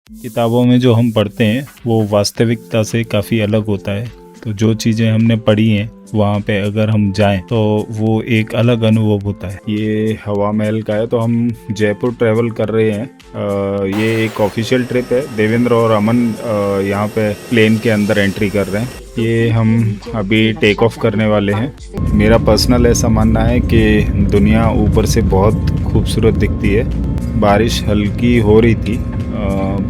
किताबों में जो हम पढ़ते हैं वो वास्तविकता से काफ़ी अलग होता है। तो जो चीज़ें हमने पढ़ी हैं वहाँ पे अगर हम जाएं तो वो एक अलग अनुभव होता है। ये हवा महल का है, तो हम जयपुर ट्रैवल कर रहे हैं। ये एक ऑफिशियल ट्रिप है। देवेंद्र और अमन यहाँ पे प्लेन के अंदर एंट्री कर रहे हैं। ये हम अभी टेक ऑफ करने वाले हैं। मेरा पर्सनल ऐसा मानना है कि दुनिया ऊपर से बहुत खूबसूरत दिखती है। बारिश हल्की हो रही थी,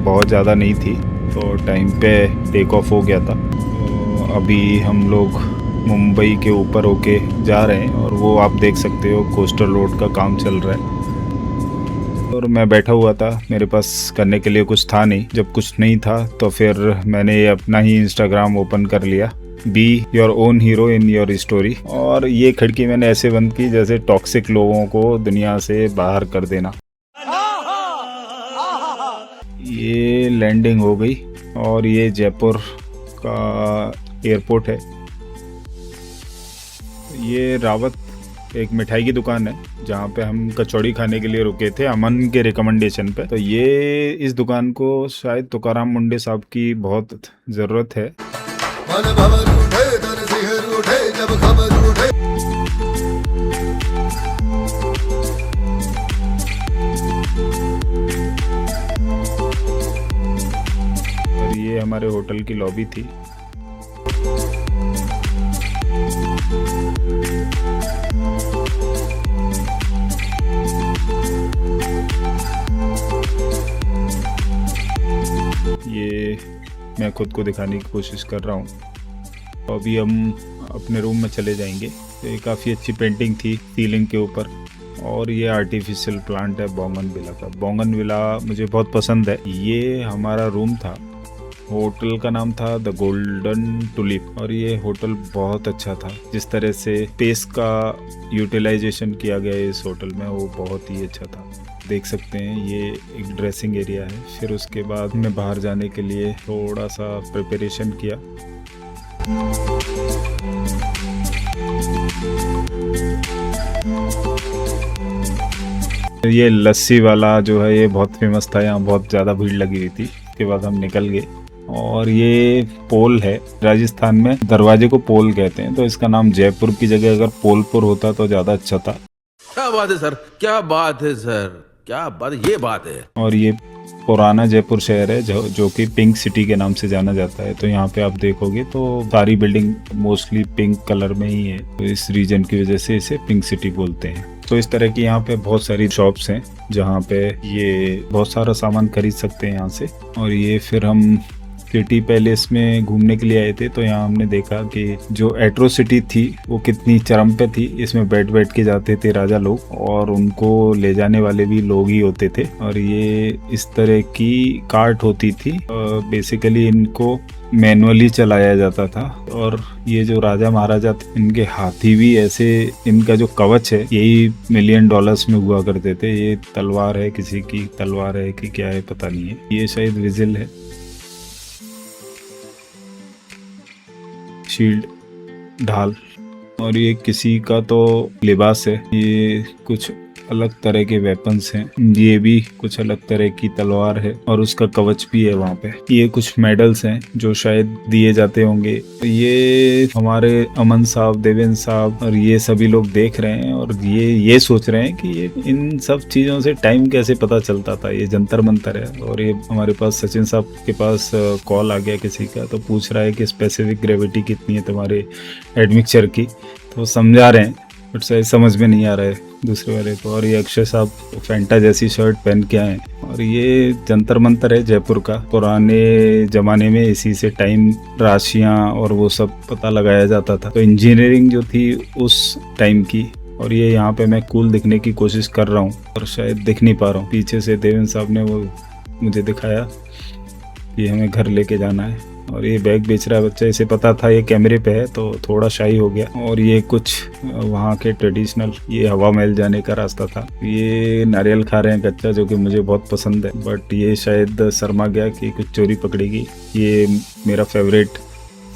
बहुत ज़्यादा नहीं थी, तो टाइम पे टेक ऑफ हो गया था। तो अभी हम लोग मुंबई के ऊपर होके जा रहे हैं और वो आप देख सकते हो कोस्टल रोड का काम चल रहा है। और मैं बैठा हुआ था, मेरे पास करने के लिए कुछ था नहीं। जब कुछ नहीं था तो फिर मैंने अपना ही इंस्टाग्राम ओपन कर लिया। Be your own hero in your story. और ये खिड़की मैंने ऐसे बंद की जैसे टॉक्सिक लोगों को दुनिया से बाहर कर देना। ये लैंडिंग हो गई और ये जयपुर का एयरपोर्ट है। ये रावत एक मिठाई की दुकान है जहाँ पे हम कचौड़ी खाने के लिए रुके थे अमन के रिकमेंडेशन पे। तो ये इस दुकान को शायद तुकाराम मुंडे साहब की बहुत ज़रूरत है। मन भवर उठे, तन सिहर उठे, जब खबर उठे। और ये हमारे होटल की लॉबी थी। ये मैं खुद को दिखाने की कोशिश कर रहा हूँ। अभी हम अपने रूम में चले जाएंगे। ये काफ़ी अच्छी पेंटिंग थी सीलिंग के ऊपर। और ये आर्टिफिशियल प्लांट है बोगनविला का। बोगनविला मुझे बहुत पसंद है। ये हमारा रूम था। होटल का नाम था द गोल्डन टुलिप। और ये होटल बहुत अच्छा था। जिस तरह से स्पेस का यूटिलाइजेशन किया गया इस होटल में वो बहुत ही अच्छा था। देख सकते हैं ये एक ड्रेसिंग एरिया है। फिर उसके बाद मैं बाहर जाने के लिए थोड़ा सा प्रिपरेशन किया। ये लस्सी वाला जो है ये बहुत फेमस था, यहाँ बहुत ज़्यादा भीड़ लगी हुई थी। उसके बाद हम निकल गए। और ये पोल है, राजस्थान में दरवाजे को पोल कहते हैं, तो इसका नाम जयपुर की जगह अगर पोलपुर होता तो ज़्यादा अच्छा था। क्या बात है सर, क्या बात है सर, क्या बात, ये बात है। और ये पुराना जयपुर शहर है जो कि पिंक सिटी के नाम से जाना जाता है। तो यहाँ पे आप देखोगे तो सारी बिल्डिंग मोस्टली पिंक कलर में ही है, तो इस रीजन की वजह से इसे पिंक सिटी बोलते हैं। तो इस तरह की यहाँ पे बहुत सारी शॉप्स हैं जहाँ पे ये बहुत सारा सामान खरीद सकते हैं यहाँ से। और ये फिर हम सिटी पैलेस में घूमने के लिए आए थे, तो यहाँ हमने देखा कि जो एट्रोसिटी थी वो कितनी चरम पे थी। इसमें बैठ के जाते थे राजा लोग और उनको ले जाने वाले भी लोग ही होते थे। और ये इस तरह की कार्ट होती थी। बेसिकली इनको मैनुअली चलाया जाता था। और ये जो राजा महाराजा थे इनके हाथी भी ऐसे, इनका जो कवच है यही $1 मिलियन में हुआ करते थे। ये तलवार है, किसी की तलवार है कि क्या है पता नहीं है। ये शायद विजिल है, शील्ड, ढाल। और ये किसी का तो लिबास है। ये कुछ अलग तरह के वेपन्स हैं। ये भी कुछ अलग तरह की तलवार है और उसका कवच भी है वहाँ पे। ये कुछ मेडल्स हैं जो शायद दिए जाते होंगे। ये हमारे अमन साहब, देवेंद्र साहब और ये सभी लोग देख रहे हैं और ये सोच रहे हैं कि ये इन सब चीज़ों से टाइम कैसे पता चलता था। ये जंतर मंतर है। और ये हमारे पास सचिन साहब के पास कॉल आ गया किसी का, तो पूछ रहा है कि स्पेसिफिक ग्रेविटी कितनी है तुम्हारे एडमिक्सचर की। तो समझा रहे हैं बट शायद समझ में नहीं आ रहा है दूसरे वाले को। और ये अक्षय साहब फैंटा जैसी शर्ट पहन के आए। और ये जंतर मंतर है जयपुर का। पुराने जमाने में इसी से टाइम, राशियां और वो सब पता लगाया जाता था। तो इंजीनियरिंग जो थी उस टाइम की। और ये यहाँ पे मैं कूल दिखने की कोशिश कर रहा हूँ और शायद दिख नहीं पा रहा हूँ। पीछे से देवेंद्र साहब ने वो मुझे दिखाया कि हमें घर लेके जाना है। और ये बैग बेच रहा है बच्चा, इसे पता था ये कैमरे पे है तो थोड़ा शाई हो गया। और ये कुछ वहाँ के ट्रेडिशनल, ये हवा महल जाने का रास्ता था। ये नारियल खा रहे हैं कच्चा, जो कि मुझे बहुत पसंद है, बट ये शायद शर्मा गया कि कुछ चोरी पकड़ेगी। ये मेरा फेवरेट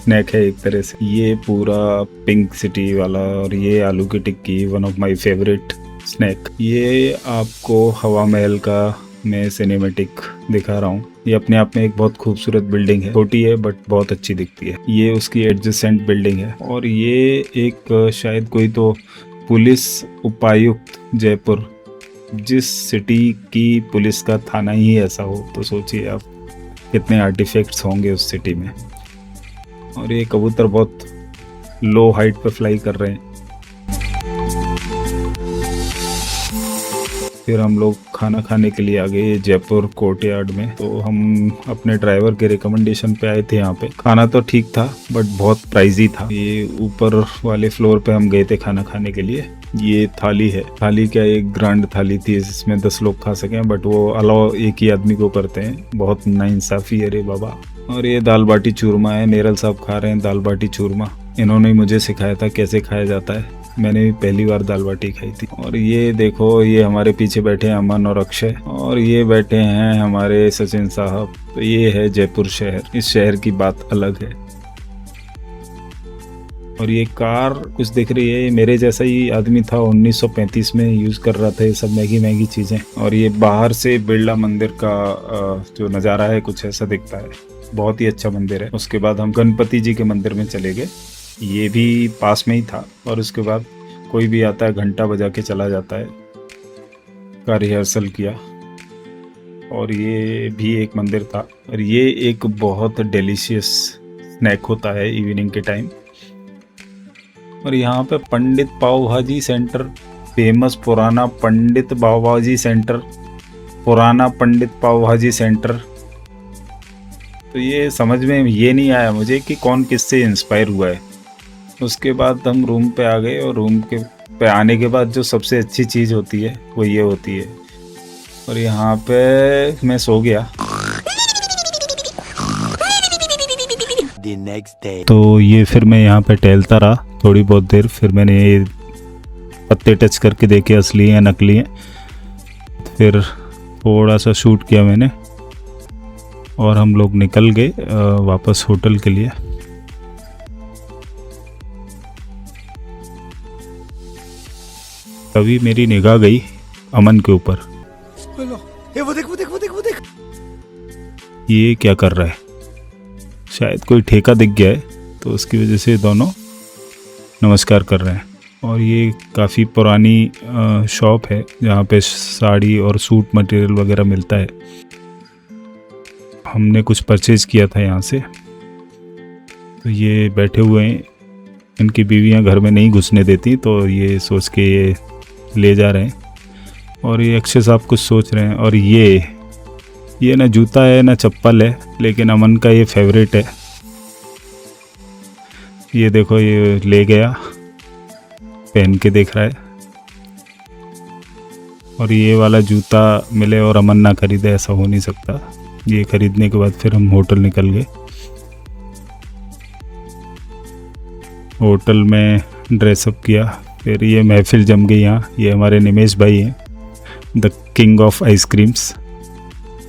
स्नैक है एक तरह से। ये पूरा पिंक सिटी वाला। और ये आलू की टिक्की, one of my favourite snack. ये आपको हवा महल का मैं सिनेमेटिक दिखा रहा हूँ। ये अपने आप में एक बहुत खूबसूरत बिल्डिंग है, छोटी है बट बहुत अच्छी दिखती है। ये उसकी एडजेसेंट बिल्डिंग है और ये एक शायद कोई तो पुलिस उपायुक्त जयपुर, जिस सिटी की पुलिस का थाना ही ऐसा हो तो सोचिए आप कितने आर्टिफैक्ट्स होंगे उस सिटी में। और ये कबूतर बहुत लो हाइट पे फ्लाई कर रहे हैं। फिर हम लोग खाना खाने के लिए आ गए जयपुर कोर्टयार्ड में। तो हम अपने ड्राइवर के रिकमेंडेशन पे आए थे यहाँ पे। खाना तो ठीक था बट बहुत प्राइजी था। ये ऊपर वाले फ्लोर पे हम गए थे खाना खाने के लिए। ये थाली है, थाली क्या एक ग्रांड थाली थी जिसमें 10 लोग खा सकें, बट वो अलाउ एक ही आदमी को करते हैं। बहुत नाइंसाफी है रे बाबा। और ये दाल बाटी चूरमा है, नेरल साहब खा रहे हैं दाल बाटी चूरमा। इन्होंने मुझे सिखाया था कैसे खाया जाता है, मैंने भी पहली बार दाल बाटी खाई थी। और ये देखो, ये हमारे पीछे बैठे हैं अमन और अक्षय, और ये बैठे हैं हमारे सचिन साहब। तो ये है जयपुर शहर, इस शहर की बात अलग है। और ये कार कुछ दिख रही है, मेरे जैसा ही आदमी था, 1935 में यूज़ कर रहा था ये सब महंगी चीज़ें। और ये बाहर से बिरला मंदिर का जो नज़ारा है कुछ ऐसा दिखता है, बहुत ही अच्छा मंदिर है। उसके बाद हम गणपति जी के मंदिर में चले गए, ये भी पास में ही था। और उसके बाद कोई भी आता है घंटा बजा के चला जाता है, का रिहर्सल किया। और ये भी एक मंदिर था। और ये एक बहुत डिलीशियस स्नैक होता है इवनिंग के टाइम। और यहाँ पे पंडित पाव भाजी सेंटर, फेमस पुराना पंडित पाव भाजी सेंटर, पुराना पंडित पाव भाजी सेंटर। तो ये समझ में ये नहीं आया मुझे कि कौन किससे इंस्पायर हुआ है। उसके बाद हम रूम पे आ गए, और रूम के पे आने के बाद जो सबसे अच्छी चीज़ होती है वो ये होती है। और यहाँ पे मैं सो गया। तो ये फिर मैं यहाँ पे टहलता रहा थोड़ी बहुत देर। फिर मैंने ये पत्ते टच करके देखे असली हैं नकली हैं। फिर थोड़ा सा शूट किया मैंने, और हम लोग निकल गए वापस होटल के लिए। तभी मेरी निगाह गई अमन के ऊपर। वो देख। ये क्या कर रहा है? शायद कोई ठेका दिख गया है, तो उसकी वजह से दोनों नमस्कार कर रहे हैं। और ये काफ़ी पुरानी शॉप है जहाँ पे साड़ी और सूट मटेरियल वगैरह मिलता है। हमने कुछ परचेज किया था यहाँ से। तो ये बैठे हुए हैं, इनकी बीवियाँ घर में नहीं घुसने देती, तो ये सोच के ये ले जा रहे हैं। और ये अक्षय साहब कुछ सोच रहे हैं। और ये ना जूता है ना चप्पल है, लेकिन अमन का ये फेवरेट है। ये देखो, ये ले गया, पहन के देख रहा है। और ये वाला जूता मिले और अमन ना खरीदे, ऐसा हो नहीं सकता। ये खरीदने के बाद फिर हम होटल निकल गए। होटल में ड्रेसअप किया, फिर ये महफिल जम गई यहाँ। ये हमारे निमेश भाई हैं, द किंग ऑफ आइसक्रीम्स।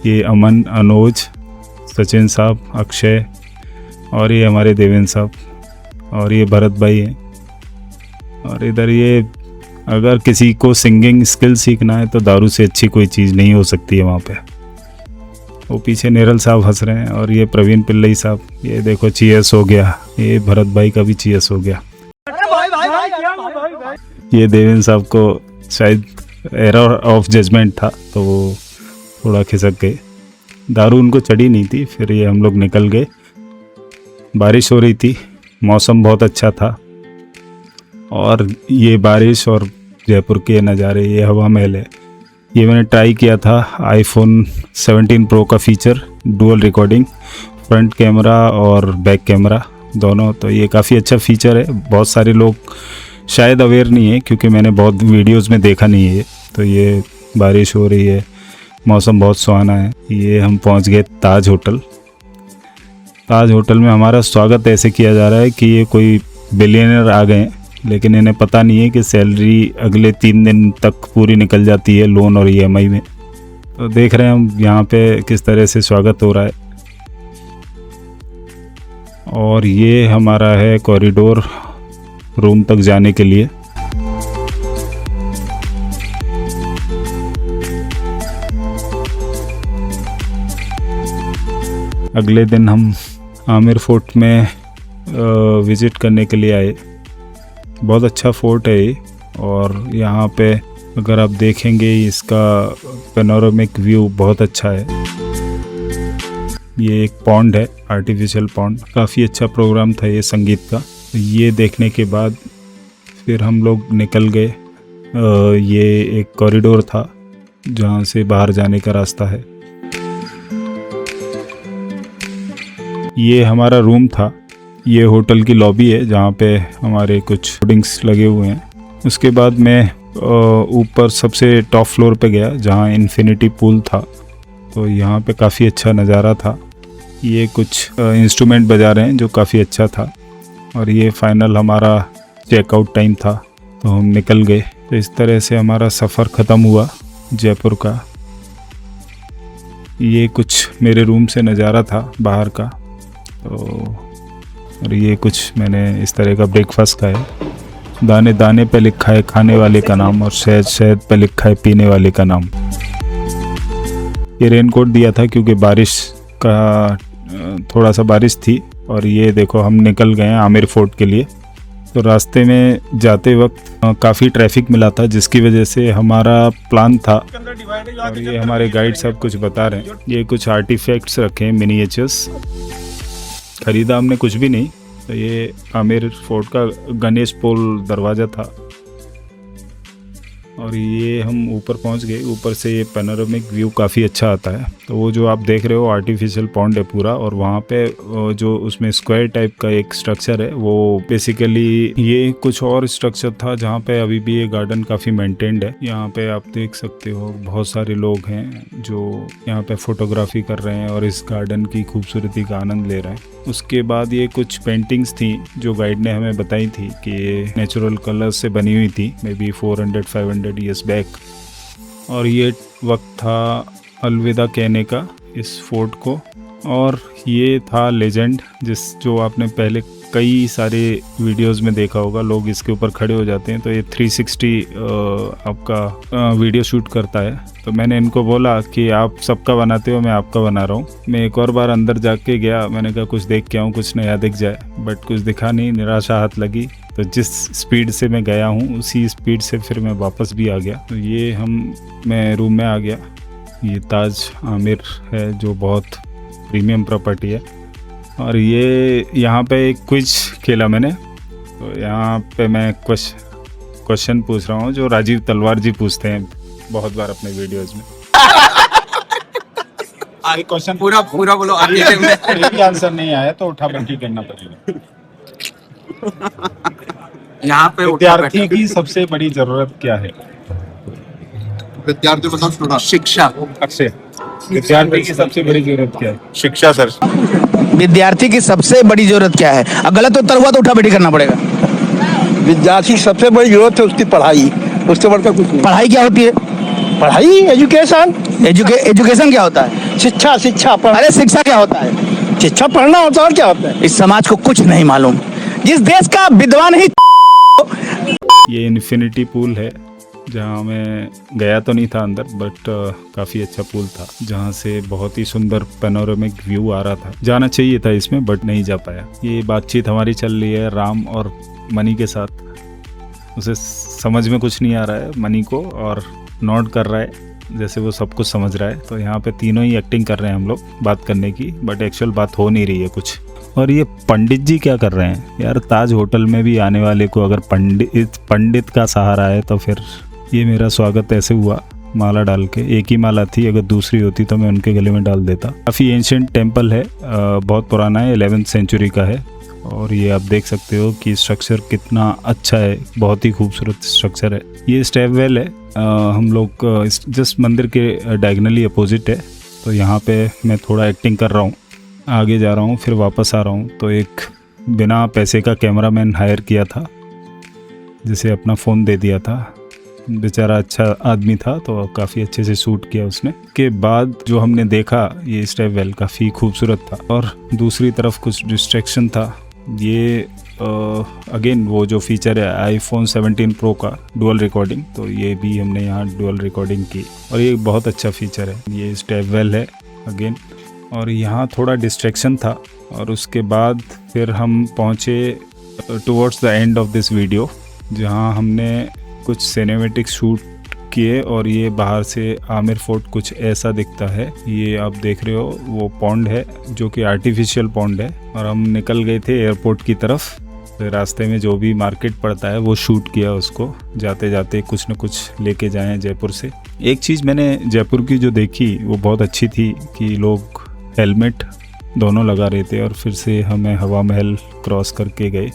ये अमन, अनुज, सचिन साहब, अक्षय, और ये हमारे देवेंद्र साहब, और ये भरत भाई हैं। और इधर ये, अगर किसी को सिंगिंग स्किल सीखना है तो दारू से अच्छी कोई चीज़ नहीं हो सकती है वहाँ पे। वो पीछे नेरल साहब हंस रहे हैं। और ये प्रवीण पिल्लई साहब, ये देखो चीयर्स हो गया। ये भरत भाई का भी चीयर्स हो गया। ये देवेंद्र साहब को शायद एरर ऑफ जजमेंट था, तो वो थोड़ा खिसक गए। दारू उनको चढ़ी नहीं थी। फिर ये हम लोग निकल गए। बारिश हो रही थी, मौसम बहुत अच्छा था। और ये बारिश और जयपुर के नज़ारे, ये हवा महल है। ये मैंने ट्राई किया था आईफोन 17 प्रो का feature, dual recording, front camera और बैक कैमरा दोनों। तो ये काफ़ी अच्छा फीचर है। बहुत सारे लोग शायद अवेयर नहीं है, क्योंकि मैंने बहुत वीडियोस में देखा नहीं है। तो ये बारिश हो रही है, मौसम बहुत सुहाना है। ये हम पहुंच गए ताज होटल। ताज होटल में हमारा स्वागत ऐसे किया जा रहा है कि ये कोई बिलियनर आ गए हैं, लेकिन इन्हें पता नहीं है कि सैलरी अगले 3 दिन तक पूरी निकल जाती है लोन और EMI में। तो देख रहे हैं हम यहाँ पे किस तरह से स्वागत हो रहा है। और ये हमारा है कॉरिडोर रूम तक जाने के लिए। अगले दिन हम आमिर फोर्ट में विज़िट करने के लिए आए। बहुत अच्छा फोर्ट है ये, और यहाँ पे अगर आप देखेंगे इसका पेनोरामिक व्यू बहुत अच्छा है। ये एक पॉन्ड है, आर्टिफिशियल पॉन्ड। काफ़ी अच्छा प्रोग्राम था ये संगीत का। ये देखने के बाद फिर हम लोग निकल गए। ये एक कॉरिडोर था जहाँ से बाहर जाने का रास्ता है। ये हमारा रूम था। ये होटल की लॉबी है जहाँ पे हमारे कुछ होर्डिंग्स लगे हुए हैं। उसके बाद मैं ऊपर सबसे टॉप फ्लोर पे गया जहाँ इन्फिनिटी पूल था। तो यहाँ पे काफ़ी अच्छा नज़ारा था। ये कुछ इंस्ट्रूमेंट बजा रहे हैं जो काफ़ी अच्छा था। और ये फाइनल हमारा चेकआउट टाइम था, तो हम निकल गए। तो इस तरह से हमारा सफ़र ख़त्म हुआ जयपुर का। ये कुछ मेरे रूम से नज़ारा था बाहर का। तो और ये कुछ मैंने इस तरह का ब्रेकफास्ट खाया। दाने दाने पे लिखा है खाने वाले का नाम, और शहद शहद पे लिखा है पीने वाले का नाम। ये रेनकोट दिया था क्योंकि बारिश का थोड़ा सा बारिश थी। और ये देखो हम निकल गए हैं आमिर फोर्ट के लिए। तो रास्ते में जाते वक्त काफ़ी ट्रैफिक मिला था, जिसकी वजह से हमारा प्लान था। और ये हमारे गाइड सब कुछ बता रहे हैं। ये कुछ आर्टिफैक्ट्स रखे हैं, मिनिएचर्स। खरीदा हमने कुछ भी नहीं। तो ये आमिर फोर्ट का गणेश पोल दरवाज़ा था। और ये हम ऊपर पहुंच गए। ऊपर से ये पैनोरामिक व्यू काफ़ी अच्छा आता है। तो वो जो आप देख रहे हो आर्टिफिशियल पॉन्ड है पूरा, और वहाँ पे जो उसमें स्क्वायर टाइप का एक स्ट्रक्चर है, वो बेसिकली ये कुछ और स्ट्रक्चर था जहाँ पे अभी भी ये गार्डन काफ़ी मेंटेन्ड है। यहाँ पे आप देख सकते हो बहुत सारे लोग हैं जो यहाँ पे फोटोग्राफी कर रहे हैं और इस गार्डन की खूबसूरती का आनंद ले रहे हैं। उसके बाद ये कुछ पेंटिंग्स थी जो गाइड ने हमें बताई थी कि ये नेचुरल कलर्स से बनी हुई थी, मे बी 400-500 ईयर्स बैक। और ये वक्त था अलविदा कहने का इस फोर्ट को। और ये था लेजेंड जो आपने पहले कई सारे वीडियोस में देखा होगा। लोग इसके ऊपर खड़े हो जाते हैं, तो ये 360 आपका वीडियो शूट करता है। तो मैंने इनको बोला कि आप सबका बनाते हो, मैं आपका बना रहा हूँ। मैं एक और बार अंदर जाके गया, मैंने कहा कुछ देख के आऊँ, कुछ नया दिख जाए, बट कुछ दिखा नहीं। निराशा हाथ लगी। तो जिस स्पीड से मैं गया हूँ उसी स्पीड से फिर मैं वापस भी आ गया। तो ये मैं रूम में आ गया। ये ताज आमिर है जो बहुत प्रीमियम प्रॉपर्टी है। और ये यहाँ पे एक क्विज खेला मैंने। तो यहाँ पे मैं क्वेश्चन पूछ रहा हूँ जो राजीव तलवार जी पूछते हैं बहुत बार अपने वीडियोज में। क्वेश्चन पूरा बोलो। आगे आंसर नहीं आया तो उठा बैठी करना पड़ेगा। यहाँ पे विद्यार्थी की सबसे बड़ी जरूरत क्या है? विद्यार्थी को शिक्षा। अक्षय, विद्यार्थी की सबसे बड़ी जरूरत क्या है? शिक्षा सर। विद्यार्थी की सबसे बड़ी जरूरत क्या है? गलत उत्तर हुआ तो उठा बैठी करना पड़ेगा। विद्यार्थी की सबसे बड़ी जरूरत है उसकी पढ़ाई। उससे बढ़कर कुछ नहीं। पढ़ाई क्या होती है? पढ़ाई एजुकेशन। एजुकेशन क्या होता है? शिक्षा। अरे शिक्षा क्या होता है? शिक्षा पढ़ना होता है और क्या होता है? इस समाज को कुछ नहीं मालूम। जिस देश का विद्वान ही ये इन्फिनिटी पूल है जहाँ मैं गया तो नहीं था अंदर, बट काफ़ी अच्छा पूल था जहाँ से बहुत ही सुंदर पैनोरामिक व्यू आ रहा था। जाना चाहिए था इसमें बट नहीं जा पाया। ये बातचीत हमारी चल रही है राम और मनी के साथ। उसे समझ में कुछ नहीं आ रहा है मनी को, और नोट कर रहा है जैसे वो सब कुछ समझ रहा है। तो यहाँ पे तीनों ही एक्टिंग कर रहे हैं हम लोग बात करने की, बट एक्चुअल बात हो नहीं रही है कुछ। और ये पंडित जी क्या कर रहे हैं यार? ताज होटल में भी आने वाले को अगर पंडित का सहारा है तो फिर ये मेरा स्वागत ऐसे हुआ माला डाल के। एक ही माला थी, अगर दूसरी होती तो मैं उनके गले में डाल देता। काफ़ी एंशिएंट टेम्पल है, बहुत पुराना है, 11th सेंचुरी का है। और ये आप देख सकते हो कि स्ट्रक्चर कितना अच्छा है, बहुत ही खूबसूरत स्ट्रक्चर है। ये स्टेप वेल है, हम लोग जस्ट मंदिर के डायगनली अपोजिट है। तो यहाँ पे मैं थोड़ा एक्टिंग कर रहा हूँ, आगे जा रहा हूँ फिर वापस आ रहा हूँ। तो एक बिना पैसे का कैमरामैन हायर किया था जिसे अपना फ़ोन दे दिया था। बेचारा अच्छा आदमी था तो काफ़ी अच्छे से शूट किया उसने। के बाद जो हमने देखा ये स्टेप वेल काफ़ी खूबसूरत था। और दूसरी तरफ कुछ डिस्ट्रैक्शन था। ये अगेन वो जो फीचर है आईफोन 17 प्रो का डुअल रिकॉर्डिंग, तो ये भी हमने यहाँ डुअल रिकॉर्डिंग की और ये बहुत अच्छा फीचर है। ये स्टेप वेल है अगेन, और यहाँ थोड़ा डिस्ट्रैक्शन था और उसके बाद फिर हम पहुँचे towards the end of this video, जहाँ हमने कुछ सिनेमैटिक शूट किए। और ये बाहर से आमिर फोर्ट कुछ ऐसा दिखता है। ये आप देख रहे हो वो पॉन्ड है जो कि आर्टिफिशियल पॉन्ड है। और हम निकल गए थे एयरपोर्ट की तरफ। तो रास्ते में जो भी मार्केट पड़ता है वो शूट किया उसको, जाते जाते कुछ न कुछ लेके जाएं जयपुर से। एक चीज़ मैंने जयपुर की जो देखी वो बहुत अच्छी थी कि लोग हेलमेट दोनों लगा रहे थे। और फिर से हमें हवा महल क्रॉस करके गए।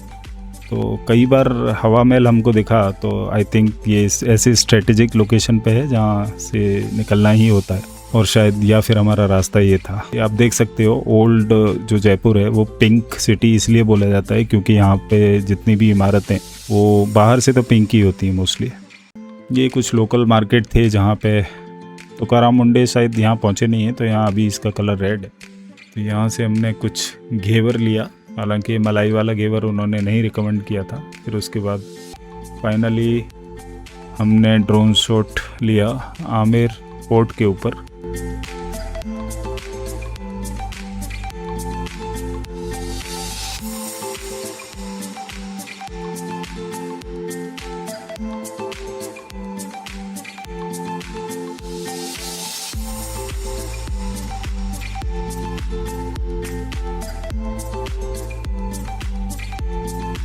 तो कई बार हवा महल हमको दिखा, तो आई थिंक ये ऐसे स्ट्रेटेजिक लोकेशन पे है जहाँ से निकलना ही होता है, और शायद या फिर हमारा रास्ता ये था। आप देख सकते हो ओल्ड जो जयपुर है वो पिंक सिटी इसलिए बोला जाता है क्योंकि यहाँ पे जितनी भी इमारतें वो बाहर से तो पिंक ही होती हैं मोस्टली। ये कुछ लोकल मार्केट थे जहाँ पे तुकाराम मुंडे शायद यहाँ पहुँचे नहीं हैं, तो यहाँ अभी इसका कलर रेड है। तो यहाँ से हमने कुछ घेवर लिया, हालांकि मलाई वाला घेवर उन्होंने नहीं रिकमेंड किया था। फिर उसके बाद फाइनली हमने ड्रोन शॉट लिया आमिर फोर्ट के ऊपर।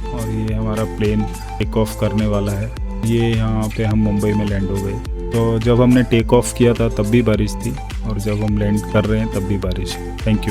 और ये हमारा प्लेन टेक ऑफ करने वाला है। ये यहाँ पे हम मुंबई में लैंड हो गए। तो जब हमने टेक ऑफ किया था तब भी बारिश थी, और जब हम लैंड कर रहे हैं तब भी बारिश है। Thank you.